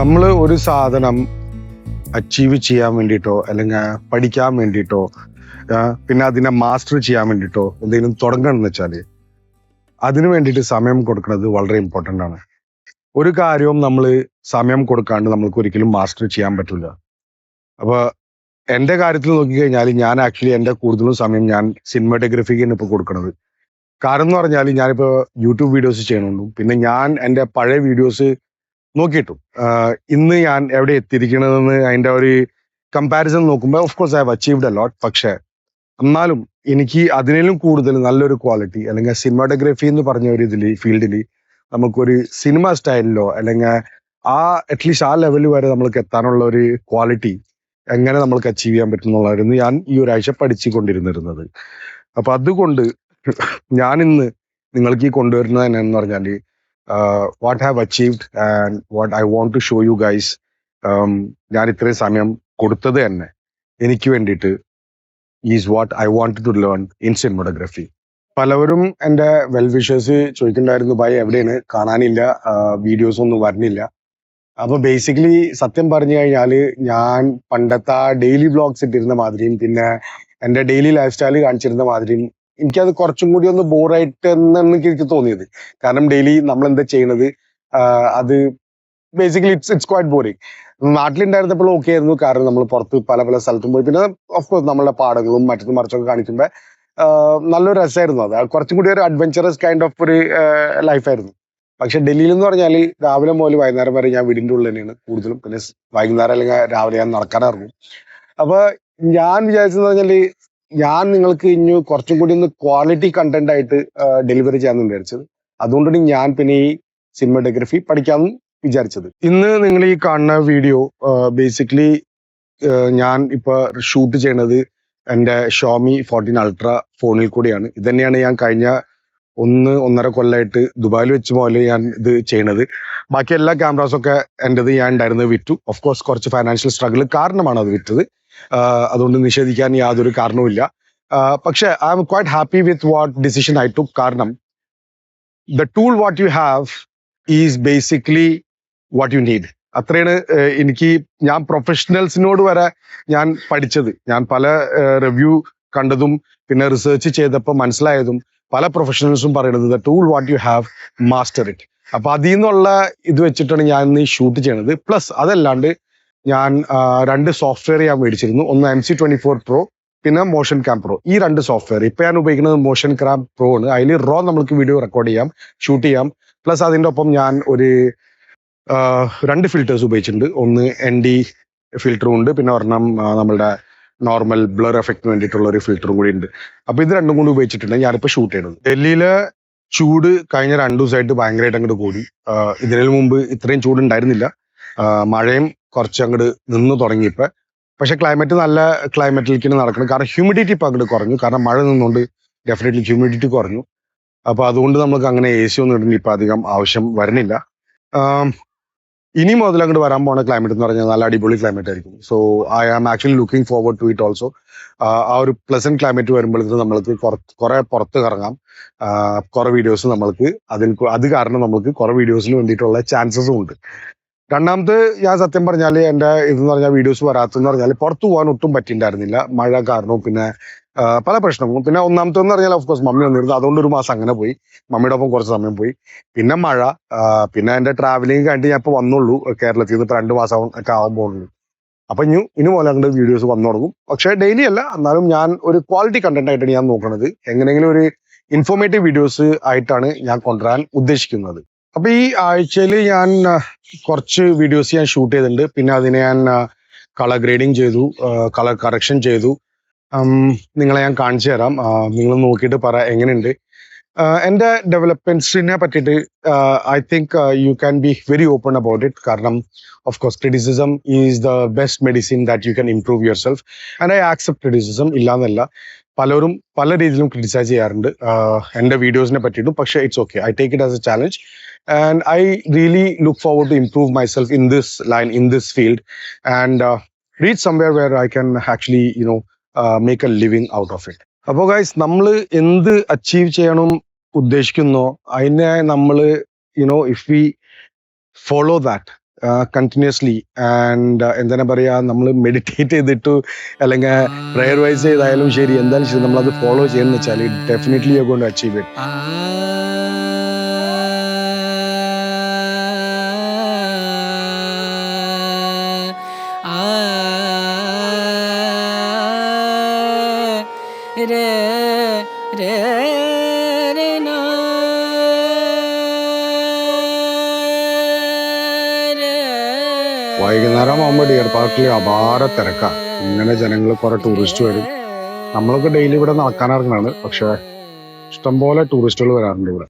നമ്മൾ ഒരു സാധനം അച്ചീവ് ചെയ്യാൻ വേണ്ടിയിട്ടോ അല്ലെങ്കിൽ പഠിക്കാൻ വേണ്ടിയിട്ടോ പിന്നെ അതിനെ മാസ്റ്റർ ചെയ്യാൻ വേണ്ടിയിട്ടോ എന്തെങ്കിലും തുടങ്ങണമെന്ന് വെച്ചാൽ അതിനു വേണ്ടിയിട്ട് സമയം കൊടുക്കുന്നത് വളരെ ഇമ്പോർട്ടൻ്റ് ആണ്. ഒരു കാര്യവും നമ്മൾ സമയം കൊടുക്കാണ്ട് നമ്മൾക്ക് ഒരിക്കലും മാസ്റ്റർ ചെയ്യാൻ പറ്റില്ല. അപ്പൊ എൻ്റെ കാര്യത്തിൽ നോക്കിക്കഴിഞ്ഞാൽ ഞാൻ ആക്ച്വലി എൻ്റെ കൂടുതലും സമയം ഞാൻ സിനിമാറ്റോഗ്രഫിക്കാണ് ഇപ്പോൾ കൊടുക്കുന്നത്. കാരണം എന്ന് പറഞ്ഞാൽ ഞാനിപ്പോൾ യൂട്യൂബ് വീഡിയോസ് ചെയ്യണുണ്ടും പിന്നെ ഞാൻ എൻ്റെ പഴയ വീഡിയോസ് നോക്കിയിട്ടു ഇന്ന് ഞാൻ എവിടെ എത്തിയിരിക്കണതെന്ന് അതിൻ്റെ ഒരു കമ്പാരിസൺ നോക്കുമ്പോൾ of course I have achieved a lot. പക്ഷെ എന്നാലും എനിക്ക് അതിനേലും കൂടുതൽ നല്ലൊരു ക്വാളിറ്റി അല്ലെങ്കിൽ സിനിമാറ്റോഗ്രഫി എന്ന് പറഞ്ഞ ഒരു ഫീൽഡിൽ നമുക്കൊരു സിനിമ സ്റ്റൈലിലോ അല്ലെങ്കിൽ അറ്റ്ലീസ്റ്റ് ആ ലെവലിൽ വരെ നമ്മൾക്ക് എത്താനുള്ള ഒരു ക്വാളിറ്റി എങ്ങനെ നമ്മൾക്ക് അച്ചീവ് ചെയ്യാൻ പറ്റുന്നുള്ളതായിരുന്നു ഞാൻ ഈ ഒരാഴ്ച പഠിച്ചുകൊണ്ടിരുന്നിരുന്നത്. അപ്പൊ അതുകൊണ്ട് ഞാൻ ഇന്ന് നിങ്ങൾക്ക് ഈ കൊണ്ടുവരുന്നത് എന്ന് പറഞ്ഞാൽ what have achieved and what I want to show you guys. ഞാൻ ഇത്രയും സമയം കൊടുത്തത് തന്നെ എനിക്ക് വേണ്ടിയിട്ട് is what I want to learn in cinematography. പലവരും എൻ്റെ വെൽ വിഷേഴ്സ് ചോദിക്കുന്നുണ്ടായിരുന്നു, ബൈ എവിടെയാണ് കാണാനില്ല, വീഡിയോസ് ഒന്നും വരുന്നില്ല. അപ്പൊ ബേസിക്കലി സത്യം പറഞ്ഞു കഴിഞ്ഞാൽ ഞാൻ പണ്ടത്തെ ഡെയിലി വ്ളോഗ്സ് ഇട്ടിരുന്ന മാതിരിയും പിന്നെ എൻ്റെ ഡെയിലി ലൈഫ് സ്റ്റൈൽ കാണിച്ചിരുന്ന മാതിരിയും എനിക്കത് കുറച്ചും കൂടി ഒന്ന് ബോറായിട്ട് എന്നാണ് എനിക്ക് തോന്നിയത്. കാരണം ഡെയിലി നമ്മൾ എന്താ ചെയ്യണത് അത് ബേസിക്കലി ഇറ്റ്സ് ക്വൈറ്റ് ബോറിങ്. നാട്ടിലുണ്ടായിരുന്നപ്പോൾ ഓക്കെ ആയിരുന്നു, കാരണം നമ്മൾ പുറത്ത് പല പല സ്ഥലത്തും പോയി പിന്നെ ഓഫ്കോഴ്സ് നമ്മളുടെ പാടങ്ങളും മറ്റു മറിച്ചൊക്കെ കാണിക്കുമ്പോൾ നല്ലൊരു രസമായിരുന്നു. അത് കുറച്ചും കൂടി ഒരു അഡ്വഞ്ചറസ് കൈൻഡ് ഓഫ് ഒരു ലൈഫായിരുന്നു. പക്ഷെ ഡൽഹിയിൽ എന്ന് പറഞ്ഞാൽ രാവിലെ മുതൽ വൈകുന്നേരം വരെ ഞാൻ വീടിൻ്റെ ഉള്ളിൽ തന്നെയാണ് കൂടുതലും. പിന്നെ വൈകുന്നേരം അല്ലെങ്കിൽ രാവിലെ ഞാൻ നടക്കാനിറങ്ങും. അപ്പൊ ഞാൻ വിചാരിച്ചെന്ന് പറഞ്ഞാൽ ഞാൻ നിങ്ങൾക്ക് ഇനി കുറച്ചും കൂടി ഒന്ന് ക്വാളിറ്റി കണ്ടന്റ് ആയിട്ട് ഡെലിവറി ചെയ്യാമെന്ന് വിചാരിച്ചത്. അതുകൊണ്ടാണ് ഞാൻ പിന്നെ ഈ സിനിമാറ്റോഗ്രഫി പഠിക്കാമെന്ന് വിചാരിച്ചത്. ഇന്ന് നിങ്ങൾ ഈ കാണുന്ന വീഡിയോ ബേസിക്കലി ഞാൻ ഇപ്പൊ ഷൂട്ട് ചെയ്യണത് എൻ്റെ ഷോമി 14 അൾട്രാ ഫോണിൽ കൂടിയാണ്. ഇത് തന്നെയാണ് ഞാൻ കഴിഞ്ഞ 1.5 കൊല്ലമായിട്ട് ദുബായിൽ വെച്ച് മുതൽ ഞാൻ ഇത് ചെയ്യണത്. ബാക്കി എല്ലാ ക്യാമറാസൊക്കെ എൻ്റെത് ഞാൻ ഉണ്ടായിരുന്നത് വിറ്റു. ഓഫ് കോഴ്സ് കുറച്ച് ഫൈനാൻഷ്യൽ സ്ട്രഗിൾ കാരണമാണ് അത് വിറ്റത്. അതുകൊണ്ട് നിഷേധിക്കാൻ യാതൊരു കാരണവുമില്ല. പക്ഷെ I am quite happy with what decision I took. കാരണം the tool what you have is basically what you need. അത്രയാണ് എനിക്ക് ഞാൻ പ്രൊഫഷണൽസിനോട് വരെ ഞാൻ പഠിച്ചത്. ഞാൻ പല റിവ്യൂ കണ്ടതും പിന്നെ റിസർച്ച് ചെയ്തപ്പോൾ മനസ്സിലായതും പല പ്രൊഫഷണൽസും പറയുന്നത് the tool what you have master it. അപ്പൊ അതിൽ നിന്നുള്ള ഇത് വെച്ചിട്ടാണ് ഞാൻ ഇന്ന് ഷൂട്ട് ചെയ്യണത്. പ്ലസ് അതല്ലാണ്ട് ഞാൻ 2 സോഫ്റ്റ്വെയർ ഞാൻ മേടിച്ചിരുന്നു. ഒന്ന് MC24 Pro പിന്നെ മോഷൻ ക്യാം പ്രോ. ഈ 2 സോഫ്റ്റ്വെയർ ഇപ്പൊ ഞാൻ ഉപയോഗിക്കുന്നത് മോഷൻ ക്യാം പ്രോ ആണ്. അതിൽ റോ നമുക്ക് വീഡിയോ റെക്കോർഡ് ചെയ്യാം, ഷൂട്ട് ചെയ്യാം. പ്ലസ് അതിൻ്റെ ഒപ്പം ഞാൻ ഒരു 2 ഫിൽറ്റേഴ്സ് ഉപയോഗിച്ചിട്ടുണ്ട്. ഒന്ന് ND ഫിൽറ്ററും ഉണ്ട്, പിന്നെ ഒരെണ്ണം നമ്മളുടെ നോർമൽ ബ്ലർ എഫക്റ്റിന് വേണ്ടിയിട്ടുള്ള ഒരു ഫിൽറ്ററും കൂടി ഉണ്ട്. അപ്പൊ ഇത് രണ്ടും കൂടി ഉപയോഗിച്ചിട്ടുണ്ട് ഞാനിപ്പോ ഷൂട്ട് ചെയ്യുന്നത്. ഡൽഹിയിലെ ചൂട് കഴിഞ്ഞ 2 ദിവസമായിട്ട് ഭയങ്കരമായിട്ട് അങ്ങോട്ട് കൂടി. ഇതിനു മുമ്പ് ഇത്രയും ചൂട് ഉണ്ടായിരുന്നില്ല. മഴയും കുറച്ച് അങ്ങോട്ട് നിന്ന് തുടങ്ങിയപ്പോ. പക്ഷെ ക്ലൈമറ്റ് നല്ല ക്ലൈമറ്റിലേക്ക് നടക്കണം. കാരണം ഹ്യൂമിഡിറ്റി ഇപ്പൊ അങ്ങോട്ട് കുറഞ്ഞു. കാരണം മഴ നിന്നുകൊണ്ട് ഡെഫിനറ്റ്ലി ഹ്യൂമിഡിറ്റി കുറഞ്ഞു. അപ്പൊ അതുകൊണ്ട് നമുക്ക് അങ്ങനെ AC ഒന്നും ഇടുന്ന ഇപ്പൊ അധികം ആവശ്യം വരുന്നില്ല. ഇനി മുതൽ അങ്ങോട്ട് വരാൻ പോണ ക്ലൈമറ്റ് എന്ന് പറഞ്ഞാൽ നല്ല അടിപൊളി ക്ലൈമറ്റ് ആയിരിക്കും. So I am actually looking forward to it also. ആ ഒരു പ്ലസന്റ് ക്ലൈമറ്റ് വരുമ്പോഴത്തേക്ക് നമ്മൾക്ക് കുറെ പുറത്ത് കറങ്ങാം. കുറെ വീഡിയോസ് നമ്മൾക്ക് അത് കാരണം നമുക്ക് കുറെ വീഡിയോസിന് വേണ്ടിയിട്ടുള്ള ചാൻസസും ഉണ്ട്. രണ്ടാമത് ഞാൻ സത്യം പറഞ്ഞാൽ എൻ്റെ ഇതെന്ന് പറഞ്ഞാൽ വീഡിയോസ് വരാത്തെന്ന് പറഞ്ഞാൽ പുറത്തു പോകാൻ ഒട്ടും പറ്റിയിട്ടുണ്ടായിരുന്നില്ല, മഴ കാരണവും പിന്നെ പല പ്രശ്നങ്ങളും. പിന്നെ ഒന്നാമത്തെന്ന് പറഞ്ഞാൽ ഓഫ്കോഴ്സ് മമ്മി വന്നിരുന്നു, അതുകൊണ്ട് ഒരു മാസം അങ്ങനെ പോയി. മമ്മിയുടെ ഒപ്പം കുറച്ച് സമയം പോയി. പിന്നെ മഴ, പിന്നെ എൻ്റെ ട്രാവലിംഗ് കഴിഞ്ഞിട്ട് ഞാൻ ഇപ്പോൾ വന്നുള്ളൂ കേരളത്തിൽ നിന്ന്. ഇപ്പൊ 2 മാസം ഒക്കെ ആകുമ്പോഴുള്ളൂ. അപ്പൊ ഇനി പോലെ അങ്ങോട്ട് വീഡിയോസ് വന്നു തുടങ്ങും. പക്ഷെ ഡെയിലി അല്ല, എന്നാലും ഞാൻ ഒരു ക്വാളിറ്റി കണ്ടന്റ് ആയിട്ടാണ് ഞാൻ നോക്കുന്നത്. എങ്ങനെയെങ്കിലും ഒരു ഇൻഫോർമേറ്റീവ് വീഡിയോസ് ആയിട്ടാണ് ഞാൻ കൊണ്ടുവരാൻ ഉദ്ദേശിക്കുന്നത്. അപ്പൊ ഈ ആഴ്ചയിൽ ഞാൻ കുറച്ച് വീഡിയോസ് ഞാൻ ഷൂട്ട് ചെയ്തിട്ടുണ്ട്. പിന്നെ അതിനെ ഞാൻ കളർ ഗ്രേഡിങ് ചെയ്തു, കളർ കറക്ഷൻ ചെയ്തു. നിങ്ങളെ ഞാൻ കാണിച്ചു തരാം. നിങ്ങൾ നോക്കിയിട്ട് പറ എങ്ങനെയുണ്ട്. എൻ്റെ ഡെവലപ്മെന്റ്സിനെ പറ്റിയിട്ട് I think you can be very open about it. കാരണം of course criticism is the best medicine that you can improve yourself. And I accept criticism, ഇല്ലാന്നല്ല. പലരും പല രീതിയിലും ക്രിറ്റിസൈസ് ചെയ്യാറുണ്ട് എൻ്റെ വീഡിയോസിനെ പറ്റിയിട്ടും. പക്ഷേ it's okay, I take it as a challenge. And I really look forward to improve myself in this line, in this field, and reach somewhere where I can actually, make a living out of it. അപ്പോൾ guys, നമ്മൾ എന്ത് achieve ചെയ്യണം ഉദ്ദേശിക്കുന്നോ അതിനെ നമ്മൾ if we follow that, continuously and എന്താണ് പറയാ, നമ്മൾ meditate ചെയ്തിട്ട് അല്ലെങ്കിൽ പ്രയർ വൈസ് ചെയ്തായാലും ശരി, എന്തായാലും ശരി, നമ്മളത് ഫോളോ ചെയ്യുന്ന വെച്ചാൽ definitely you are going to achieve it. വൈകുന്നേരം ആകുമ്പോൾ ഡിയർ പാർക്കിൽ അപാര തിരക്കാണ്. ഇങ്ങനെ ജനങ്ങൾ, കുറെ ടൂറിസ്റ്റ് വരും. നമ്മളൊക്കെ ഡെയിലി ഇവിടെ നടക്കാനിറങ്ങാണ്, പക്ഷെ ഇഷ്ടംപോലെ ടൂറിസ്റ്റുകൾ വരാറുണ്ട് ഇവിടെ.